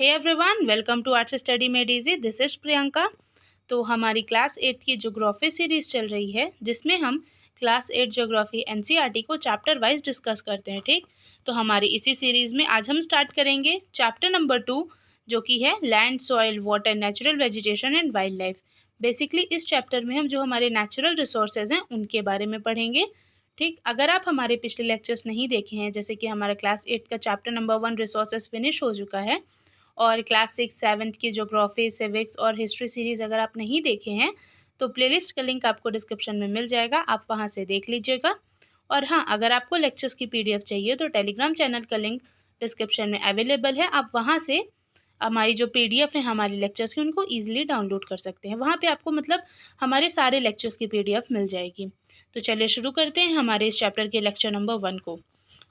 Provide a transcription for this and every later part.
Hey everyone, welcome to arts study made easy. This is Priyanka. तो हमारी class 8 की geography series चल रही है, जिसमें हम क्लास 8 ज्योग्राफी एनसीईआरटी को चैप्टर वाइज डिस्कस करते हैं। ठीक, तो हमारी इसी सीरीज़ में आज हम स्टार्ट करेंगे चैप्टर नंबर 2, जो कि है land, soil, water, natural vegetation and wild life. Basically इस चैप्टर में हम जो हमारे नेचुरल रिसोर्सेज हैं उनके बारे में पढ़ेंगे। ठीक, अगर आप हमारे पिछले लेक्चर्स नहीं देखे हैं, जैसे कि हमारा क्लास 8 का चैप्टर नंबर 1 रिसोर्सेज फिनिश हो चुका है, और क्लास 6 7 की ज्योग्राफी, सिविक्स और हिस्ट्री सीरीज़ अगर आप नहीं देखे हैं तो प्लेलिस्ट का लिंक आपको डिस्क्रिप्शन में मिल जाएगा, आप वहां से देख लीजिएगा। और हाँ, अगर आपको लेक्चर्स की पीडीएफ चाहिए तो टेलीग्राम चैनल का लिंक डिस्क्रिप्शन में अवेलेबल है, आप वहां से हमारी जो पीडीएफ है हमारे लेक्चर्स की उनको ईजिली डाउनलोड कर सकते हैं। वहाँ पे आपको मतलब हमारे सारे लेक्चर्स की पीडीएफ मिल जाएगी। तो चलिए शुरू करते हैं हमारे इस चैप्टर के लेक्चर नंबर 1 को।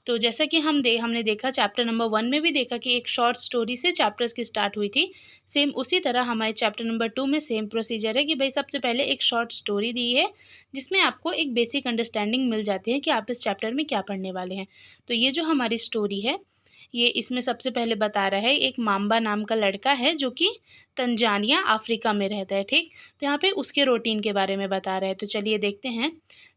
तो जैसा कि हमने देखा चैप्टर नंबर 1 में भी देखा कि एक शॉर्ट स्टोरी से चैप्टर्स की स्टार्ट हुई थी। सेम उसी तरह हमारे चैप्टर नंबर 2 में सेम प्रोसीजर है कि भाई सबसे पहले एक शॉर्ट स्टोरी दी है, जिसमें आपको एक बेसिक अंडरस्टैंडिंग मिल जाती है कि आप इस चैप्टर में क्या पढ़ने वाले हैं। तो ये जो हमारी स्टोरी है, ये इसमें सबसे पहले बता रहा है एक माम्बा नाम का लड़का है जो कि तंजानिया अफ्रीका में रहता है। ठीक, तो यहाँ पे उसके रूटीन के बारे में बता रहा है। तो चलिए देखते हैं।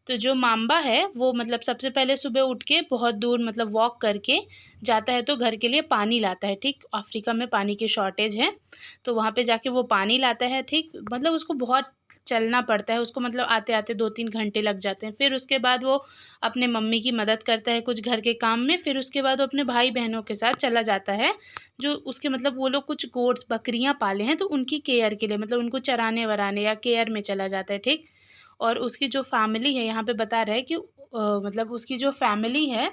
तो जो माम्बा है वो मतलब सबसे पहले सुबह उठ के बहुत दूर मतलब वॉक करके जाता है, तो घर के लिए पानी लाता है। ठीक, अफ्रीका में पानी की शॉर्टेज है, तो वहाँ पे जाके वो पानी लाता है। ठीक, मतलब उसको बहुत चलना पड़ता है, उसको मतलब आते आते 2 3 घंटे लग जाते हैं। फिर उसके बाद वो अपने मम्मी की मदद करता है कुछ घर के काम में। फिर उसके बाद वो अपने भाई बहनों के साथ चला जाता है, जो उसके मतलब वो लोग कुछ गोट्स बकरियां पाले हैं, तो उनकी केयर के लिए मतलब उनको चराने वराने या केयर में चला जाता है। ठीक, और उसकी जो फैमिली है यहाँ पे बता रहा है कि मतलब उसकी जो फैमिली है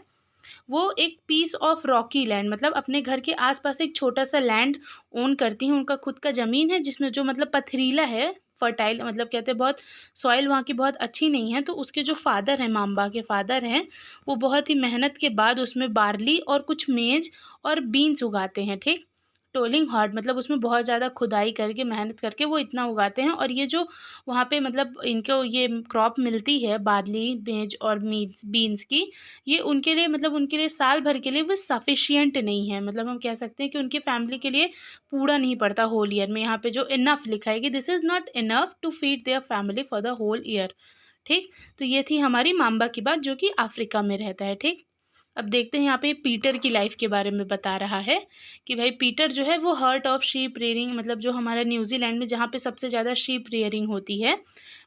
वो एक पीस ऑफ रॉकी लैंड, मतलब अपने घर के आसपास एक छोटा सा लैंड ओन करती हैं। उनका खुद का ज़मीन है जिसमें जो मतलब पथरीला है, फर्टाइल मतलब कहते हैं बहुत सॉइल वहाँ की बहुत अच्छी नहीं है। तो उसके जो फादर हैं, माम्बा के फादर हैं, वो बहुत ही मेहनत के बाद उसमें बार्ली और कुछ मेज और बीन्स उगाते हैं। ठीक, टोलिंग हार्ड मतलब उसमें बहुत ज़्यादा खुदाई करके मेहनत करके वो इतना उगाते हैं। और ये जो वहाँ पे मतलब इनको ये क्रॉप मिलती है बार्ली, मेज और मीन्स बीन्स की, ये उनके लिए मतलब उनके लिए साल भर के लिए वो सफिशियंट नहीं है। मतलब हम कह सकते हैं कि उनकी फैमिली के लिए पूरा नहीं पड़ता होल ईयर में। यहाँ पे जो इनफ लिखा है कि this is not enough to feed their family for the whole year. ठीक, तो ये थी हमारी माम्बा की बात, जो कि अफ्रीका में रहता है। ठीक, अब देखते हैं यहाँ पे पीटर की लाइफ के बारे में बता रहा है कि भाई पीटर जो है वो हर्ट ऑफ शीप रेयरिंग, मतलब जो हमारा न्यूजीलैंड में जहाँ पे सबसे ज़्यादा शीप रेयरिंग होती है,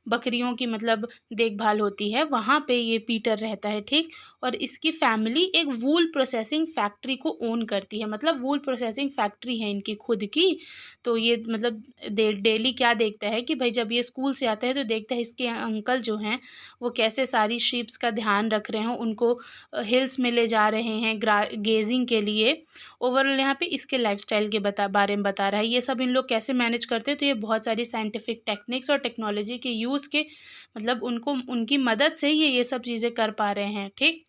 बकरियों की मतलब देखभाल होती है, वहाँ पे ये पीटर रहता है। ठीक, और इसकी फैमिली एक वूल प्रोसेसिंग फैक्ट्री को ओन करती है, मतलब वूल प्रोसेसिंग फैक्ट्री है इनकी खुद की। तो ये मतलब डेली क्या देखता है कि भाई जब ये स्कूल से आता है तो देखता है इसके अंकल जो हैं वो कैसे सारी शीप्स का ध्यान रख रहे हैं, उनको हिल्स में ले जा रहे हैं गेजिंग के लिए। ओवरऑल यहाँ पे इसके लाइफस्टाइल के बारे में बता रहा है, ये सब इन लोग कैसे मैनेज करते हैं। तो ये बहुत सारी साइंटिफिक टेक्निक्स और टेक्नोलॉजी के यूज़ के मतलब उनको उनकी मदद से ये सब चीज़ें कर पा रहे हैं। ठीक,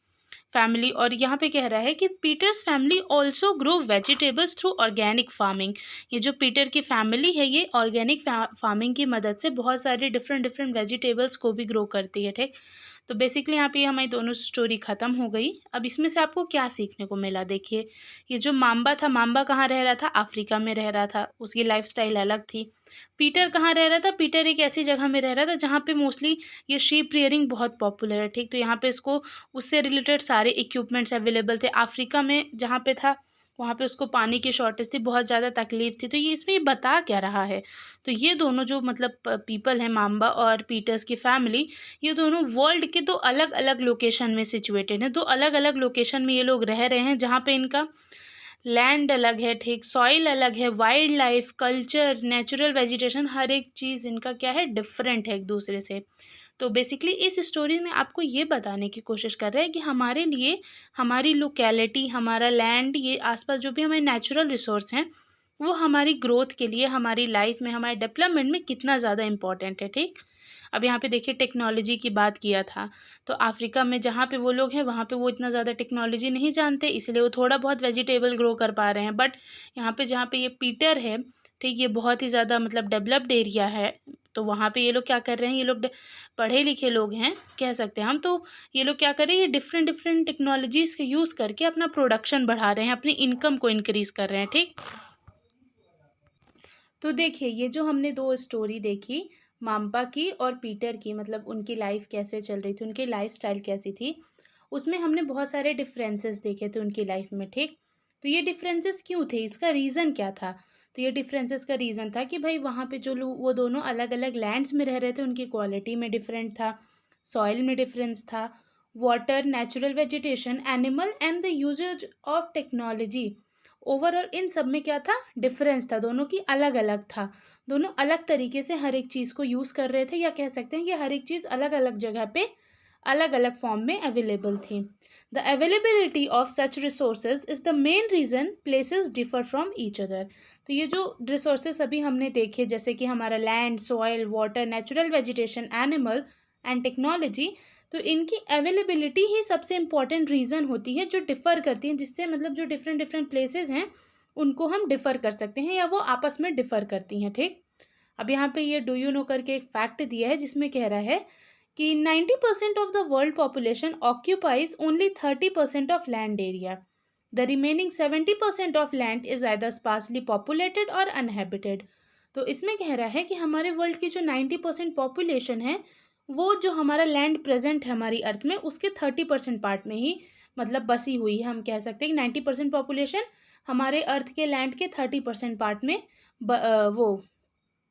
फैमिली, और यहाँ पे कह रहा है कि Peter's family also grow vegetables through organic farming. ये जो पीटर की फैमिली है ये ऑर्गेनिक फार्मिंग की मदद से बहुत सारे डिफरेंट डिफरेंट वेजिटेबल्स को भी ग्रो करती है। ठीक, तो बेसिकली यहाँ पे हमारी दोनों स्टोरी ख़त्म हो गई। अब इसमें से आपको क्या सीखने को मिला, देखिए। ये जो माम्बा था, माम्बा कहाँ रह रहा था? अफ्रीका में रह रहा था, उसकी लाइफस्टाइल अलग थी। पीटर कहाँ रह रहा था? पीटर एक ऐसी जगह में रह रहा था जहाँ पे मोस्टली ये शीप रियरिंग बहुत पॉपुलर है। ठीक, तो यहाँ पे इसको उससे रिलेटेड सारे इक्विपमेंट्स अवेलेबल थे। अफ्रीका में जहाँ पे था वहाँ पे उसको पानी की शॉर्टेज थी, बहुत ज़्यादा तकलीफ थी। तो ये इसमें ये बता क्या रहा है? तो ये दोनों जो मतलब पीपल हैं, माम्बा और पीटर्स की फैमिली, ये दोनों वर्ल्ड के दो अलग अलग लोकेशन में सिचुएटेड हैं। दो अलग अलग लोकेशन में ये लोग रह रहे हैं, जहाँ पे इनका लैंड अलग है, ठीक, सॉइल अलग है, wildlife, culture, natural vegetation, हर एक चीज़ इनका क्या है, डिफरेंट है एक दूसरे से। तो बेसिकली इस स्टोरी में आपको ये बताने की कोशिश कर रहा है कि हमारे लिए हमारी लोकेलिटी, हमारा लैंड, ये आसपास जो भी हमारे नेचुरल रिसोर्स हैं, वो हमारी ग्रोथ के लिए, हमारी लाइफ में, हमारे डेवलपमेंट में कितना ज़्यादा इम्पॉर्टेंट है। ठीक, अब यहाँ पे देखिए टेक्नोलॉजी की बात किया था, तो अफ्रीका में जहाँ पे वो लोग हैं वहाँ पे वो इतना ज़्यादा टेक्नोलॉजी नहीं जानते, इसलिए वो थोड़ा बहुत वेजिटेबल ग्रो कर पा रहे हैं। बट यहाँ पे जहाँ पे ये पीटर है, ठीक, ये बहुत ही ज़्यादा मतलब डेवलप्ड एरिया है, तो वहाँ पे ये लोग क्या कर रहे हैं, ये लोग पढ़े लिखे लोग हैं कह सकते हैं हम। तो ये लोग क्या कर रहे हैं, ये डिफरेंट डिफरेंट टेक्नोलॉजीज़ के यूज़ करके अपना प्रोडक्शन बढ़ा रहे हैं, अपनी इनकम को इंक्रीज़ कर रहे हैं। ठीक, तो देखिए, ये जो हमने 2 स्टोरी देखी, माम्पा की और पीटर की, मतलब उनकी लाइफ़ कैसे चल रही थी, उनकी लाइफ़स्टाइल कैसी थी, उसमें हमने बहुत सारे डिफरेंसेस देखे थे उनकी लाइफ़ में, ठीक? तो ये डिफरेंसेस क्यों थे? इसका रीज़न क्या था? तो ये डिफरेंसेस का रीज़न था कि भई वहाँ पे जो लोग, वो दोनों अलग-अलग लैंड्स में रह रहे थे, उनकी क्वालिटी में डिफरेंट था, सॉइल में डिफरेंस था, water, natural vegetation, animal and the usage of technology, overall इन सब में क्या था? डिफरेंस था, दोनों की अलग-अलग था। दोनों अलग तरीके से हर एक चीज़ को यूज़ कर रहे थे, या कह सकते हैं कि हर एक चीज़ अलग-अलग जगह पे अलग-अलग फॉर्म में अवेलेबल थी। The availability of such resources is the main reason places differ from each other. तो ये जो रिसोर्सेज अभी हमने देखे, जैसे कि हमारा land, soil, water, natural vegetation, animal and technology, तो इनकी अवेलेबिलिटी ही सबसे इम्पॉर्टेंट रीज़न होती है जो डिफ़र करती हैं, जिससे मतलब जो डिफरेंट डिफरेंट प्लेसेस हैं उनको हम डिफ़र कर सकते हैं, या वो आपस में डिफ़र करती हैं, ठीक? अब यहाँ पे ये डू यू नो करके एक फैक्ट दिया है, जिसमें कह रहा है कि 90% of the world population occupies only 30% of land area. The remaining 70% of land is either sparsely populated और अनहेबिटेड। तो इसमें कह रहा है कि हमारे वर्ल्ड की जो 90% पॉपुलेशन है, वो जो हमारा लैंड प्रेजेंट है हमारी अर्थ में, उसके 30% पार्ट में ही मतलब बसी हुई है। हम कह सकते हैं कि 90% पॉपुलेशन हमारे अर्थ के लैंड के 30% पार्ट में वो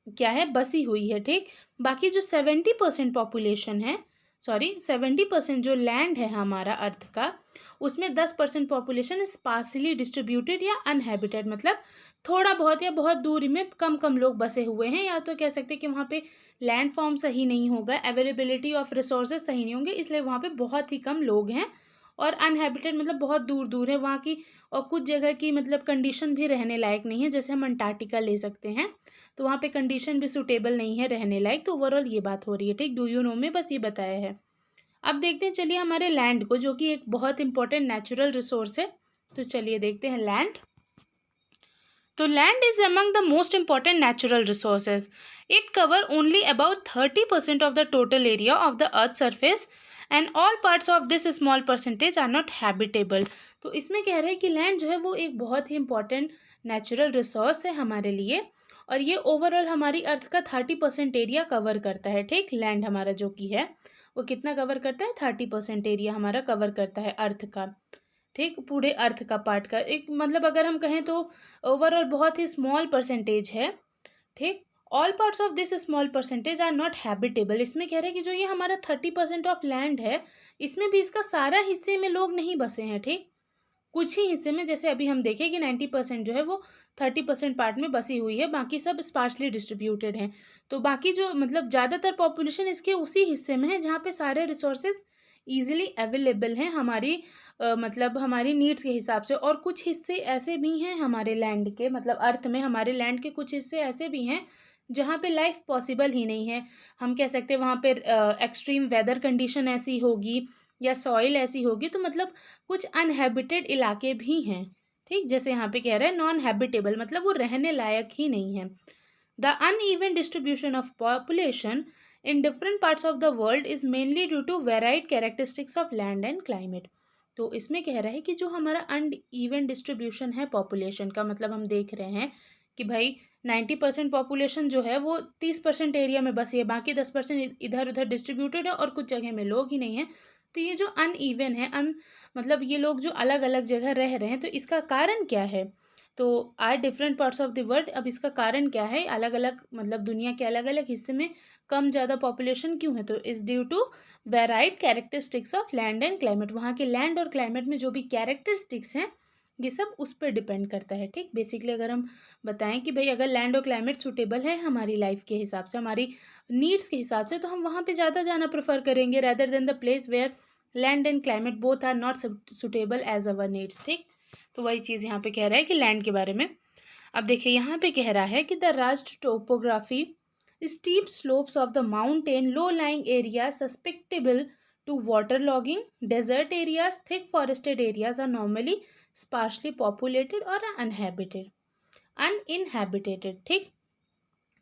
क्या है, बसी हुई है, ठीक? बाकी जो 70% पॉपुलेशन है, सॉरी 70% जो लैंड है हमारा अर्थ का, उसमें 10% पॉपुलेशन स्पार्सली डिस्ट्रीब्यूटेड या अनहैबिटेड, मतलब थोड़ा बहुत या बहुत दूरी में कम कम लोग बसे हुए हैं, या तो कह सकते हैं कि वहाँ पे लैंड फॉर्म सही नहीं होगा, अवेलेबिलिटी ऑफ रिसोर्सेज सही नहीं होंगे, इसलिए वहाँ पे बहुत ही कम लोग हैं। और अनहैबिटेड मतलब बहुत दूर दूर है वहाँ की, और कुछ जगह की मतलब कंडीशन भी रहने लायक नहीं है, जैसे हम अंटार्कटिका ले सकते हैं, तो वहाँ पे कंडीशन भी सूटेबल नहीं है रहने लायक। तो ओवरऑल ये बात हो रही है, ठीक? डू यू नो में बस ये बताया है। अब देखते हैं, चलिए, हमारे लैंड को, जो कि एक बहुत इंपॉर्टेंट नेचुरल रिसोर्स है। तो चलिए देखते हैं लैंड। तो land is among the most important natural resources. It cover only about 30% of the total area of the earth surface and all parts of this small percentage are not habitable. तो इसमें कह रहे हैं कि land जो है वो एक बहुत ही इंपॉर्टेंट नेचुरल रिसोर्स है हमारे लिए, और ये ओवरऑल हमारी अर्थ का 30% एरिया कवर करता है, ठीक? लैंड हमारा जो कि है, वो कितना कवर करता है? 30% एरिया हमारा कवर करता है अर्थ का, ठीक? पूरे अर्थ का पार्ट का एक मतलब अगर हम कहें तो ओवरऑल बहुत ही स्मॉल परसेंटेज है, ठीक? All parts of this small percentage are not habitable. इसमें कह रहे हैं कि जो ये हमारा 30% ऑफ लैंड है, इसमें भी इसका सारा हिस्से में लोग नहीं बसे हैं, ठीक? कुछ ही हिस्से में, जैसे अभी हम देखें कि 90% जो है वो 30% पार्ट में बसी हुई है, बाकी सब स्पार्सली डिस्ट्रीब्यूटेड हैं। तो बाकी जो मतलब ज़्यादातर पॉपुलेशन इसके उसी हिस्से में है जहाँ पे सारे रिसोर्सेज ईजिली अवेलेबल हैं हमारी मतलब हमारी नीड्स के हिसाब से। और कुछ हिस्से ऐसे भी हैं हमारे लैंड के, मतलब अर्थ में हमारे लैंड के कुछ हिस्से ऐसे भी हैं जहाँ पे लाइफ पॉसिबल ही नहीं है। हम कह सकते हैं वहाँ पे एक्सट्रीम वेदर कंडीशन ऐसी होगी, या सॉइल ऐसी होगी, तो मतलब कुछ अनहैबिटेड इलाके भी हैं, ठीक? जैसे यहाँ पे कह रहे हैं नॉन हैबिटेबल, मतलब वो रहने लायक ही नहीं है। The uneven distribution of population in different parts of the world is mainly due to varied characteristics of land and climate. तो इसमें कह रहा है कि जो हमारा अनइवन डिस्ट्रीब्यूशन है पॉपुलेशन का, मतलब हम देख रहे हैं कि भाई 90% पॉपुलेशन जो है वो 30% एरिया में बसी है, बाकी 10% इधर उधर डिस्ट्रीब्यूटेड है, और कुछ जगह में लोग ही नहीं हैं। तो ये जो अनइवन है, मतलब ये लोग जो अलग अलग जगह रह रहे हैं, तो इसका कारण क्या है? तो are different parts of the world, अब इसका कारण क्या है? अलग अलग मतलब दुनिया के अलग अलग हिस्से में कम ज़्यादा पॉपुलेशन क्यों है? तो is due to varied characteristics of land and climate. वहाँ के लैंड और क्लाइमेट में जो भी कैरेक्टरिस्टिक्स हैं, ये सब उस पर डिपेंड करता है, ठीक? बेसिकली अगर हम बताएं कि भाई अगर लैंड और क्लाइमेट सूटेबल है हमारी लाइफ के हिसाब से, हमारी नीड्स के हिसाब से, तो हम वहाँ पे ज़्यादा जाना प्रेफर करेंगे rather than the place where land and climate both are not suitable as our needs, ठीक? तो वही चीज़ यहाँ पे कह रहा है कि लैंड के बारे में। अब देखिए यहाँ पे कह रहा है कि the rust topography steep slopes of the mountain low lying area susceptible to water logging, desert areas, thick forested areas are normally sparsely populated और अनइनहैबिटेटेड, ठीक?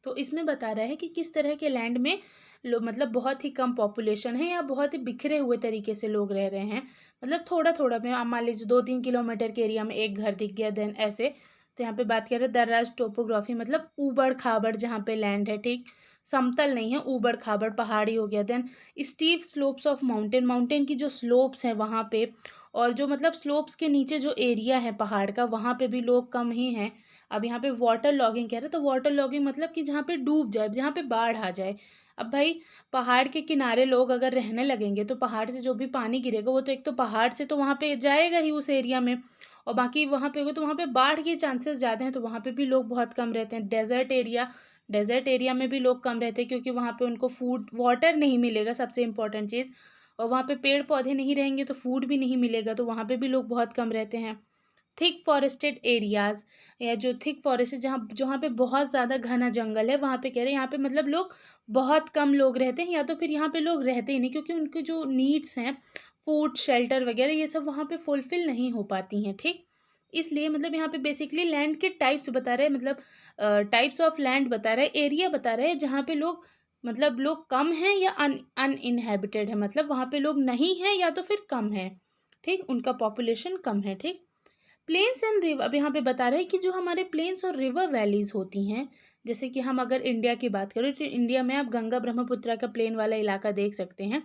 तो इसमें बता रहा है कि किस तरह के लैंड में मतलब बहुत ही कम पॉपुलेशन है, या बहुत ही बिखरे हुए तरीके से लोग रह रहे हैं, मतलब थोड़ा थोड़ा में आप मान लीजिए 2-3 किलोमीटर के एरिया में एक घर दिख गया, देन ऐसे तो यहाँ पे बात करें दर्राज टोपोग्राफी मतलब ऊबड़ खाबड़ जहाँ पे लैंड है, ठीक, समतल नहीं है, ऊबड़ खाबड़ पहाड़ी हो गया। Then steep slopes of mountain, mountain की जो स्लोप्स हैं वहाँ पे, और जो मतलब स्लोप्स के नीचे जो एरिया है पहाड़ का वहाँ पे भी लोग कम ही हैं। अब यहाँ पे वाटर लॉगिंग कह रहे हैं, तो वाटर लॉगिंग मतलब कि जहाँ पे डूब जाए, जहाँ पे बाढ़ आ जाए। अब भाई पहाड़ के किनारे लोग अगर रहने लगेंगे तो पहाड़ से जो भी पानी गिरेगा वो तो एक तो पहाड़ से तो वहाँ पे जाएगा ही उस एरिया में, और बाकी वहाँ पे होगा तो वहाँ पे बाढ़ के चांसेस ज़्यादा हैं, तो वहाँ पे भी लोग बहुत कम रहते हैं। डेजर्ट एरिया में भी लोग कम रहते हैं क्योंकि वहाँ पे उनको फूड वाटर नहीं मिलेगा, सबसे इम्पोर्टेंट चीज़, और वहाँ पे पेड़ पौधे नहीं रहेंगे तो फूड भी नहीं मिलेगा, तो वहाँ पे भी लोग बहुत कम रहते हैं। थिक फॉरेस्टेड एरियाज़, या जो थिक फॉरेस्ट है जहाँ जहाँ पे बहुत ज़्यादा घना जंगल है वहाँ पे कह रहे हैं यहाँ पे मतलब लोग बहुत कम लोग रहते हैं, या तो फिर यहाँ पे लोग रहते ही नहीं क्योंकि उनके जो नीड्स हैं फूड शेल्टर वगैरह ये सब वहाँ पे फुलफिल नहीं हो पाती हैं, ठीक। इसलिए मतलब यहाँ पे बेसिकली लैंड के टाइप्स बता रहे हैं, मतलब टाइप्स ऑफ लैंड बता रहे हैं, एरिया बता रहे हैं जहाँ पे लोग मतलब लोग कम हैं या अनइनहेबिटेड है, मतलब वहाँ पे लोग नहीं हैं या तो फिर कम है, ठीक, उनका पॉपुलेशन कम है, ठीक। प्लेन्स एंड रिवर, अब यहाँ पे बता रहे हैं कि जो हमारे प्लेन्स और रिवर वैलीज होती हैं, जैसे कि हम अगर इंडिया की बात करें तो इंडिया में आप गंगा ब्रह्मपुत्रा का प्लेन वाला इलाका देख सकते हैं।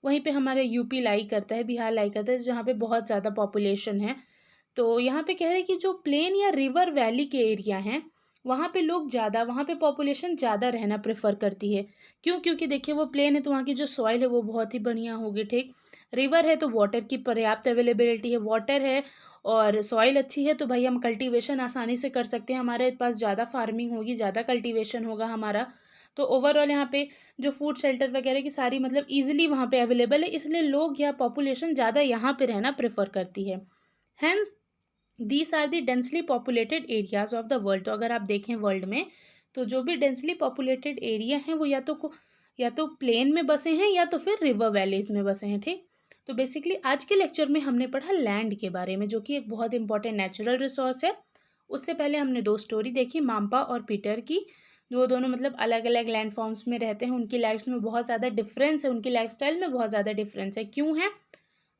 वहीं पे हमारे यूपी लाई करता है, बिहार लाई करता है, जहाँ पे बहुत ज़्यादा पॉपुलेशन है। तो यहाँ पे कह रहे हैं कि जो प्लेन या रिवर वैली के एरिया हैं वहाँ पे लोग ज़्यादा, वहाँ पे पॉपुलेशन ज़्यादा रहना प्रेफर करती है। क्यों? क्योंकि देखिए वो प्लेन है तो वहाँ की जो सॉइल है वो बहुत ही बढ़िया होगी, ठीक। रिवर है तो वाटर की पर्याप्त अवेलेबिलिटी है, वाटर है और सॉइल अच्छी है तो भाई हम कल्टीवेशन आसानी से कर सकते हैं, हमारे पास ज़्यादा फार्मिंग होगी, ज़्यादा कल्टीवेशन होगा हमारा। तो ओवरऑल यहाँ पे जो फूड शेल्टर वगैरह की सारी मतलब ईजिली वहाँ पे अवेलेबल है, इसलिए लोग या पॉपुलेशन ज़्यादा यहाँ पे रहना प्रेफर करती है। Hence these are the densely populated areas of the world, तो अगर आप देखें वर्ल्ड में तो जो भी डेंसली पॉपुलेटेड एरिया हैं वो या तो प्लेन में बसे हैं या तो फिर रिवर वैलीज में बसे हैं, ठीक। तो बेसिकली आज के लेक्चर में हमने पढ़ा लैंड के बारे में जो कि एक बहुत इंपॉर्टेंट नेचुरल रिसोर्स है। उससे पहले हमने दो स्टोरी देखी माम्पा और पीटर की, जो दोनों मतलब अलग अलग लैंड फॉर्म्स में रहते हैं, उनकी लाइफ्स में बहुत ज़्यादा डिफरेंस है, उनकी लाइफस्टाइल में बहुत ज़्यादा डिफरेंस है। क्यों है?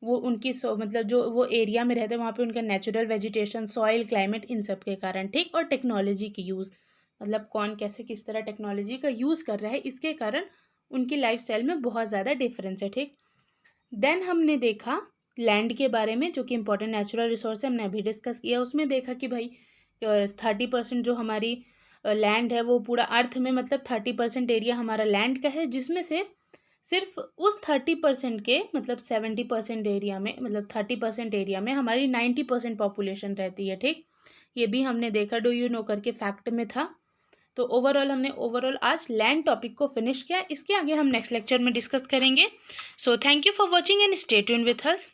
वो उनकी मतलब जो वो एरिया में रहते हैं वहाँ पे उनका नेचुरल वेजिटेशन, सॉइल, क्लाइमेट, इन सब के कारण, ठीक। और टेक्नोलॉजी की यूज़, मतलब कौन कैसे किस तरह टेक्नोलॉजी का यूज़ कर रहा है, इसके कारण उनकी लाइफस्टाइल में बहुत ज़्यादा डिफरेंस है, ठीक। देन हमने देखा लैंड के बारे में जो कि इंपॉर्टेंट नेचुरल रिसोर्स है, हमने अभी डिस्कस किया। उसमें देखा कि भाई 30% जो हमारी लैंड है वो पूरा अर्थ में मतलब 30% एरिया हमारा लैंड का है, जिसमें से सिर्फ उस 30% के मतलब 70% एरिया में, मतलब 30% एरिया में हमारी 90% पॉपुलेशन रहती है, ठीक। ये भी हमने देखा, डू यू नो करके फैक्ट में था। तो ओवरऑल आज लैंड टॉपिक को फिनिश किया, इसके आगे हम नेक्स्ट लेक्चर में डिस्कस करेंगे। So thank you for watching and stay tuned with us.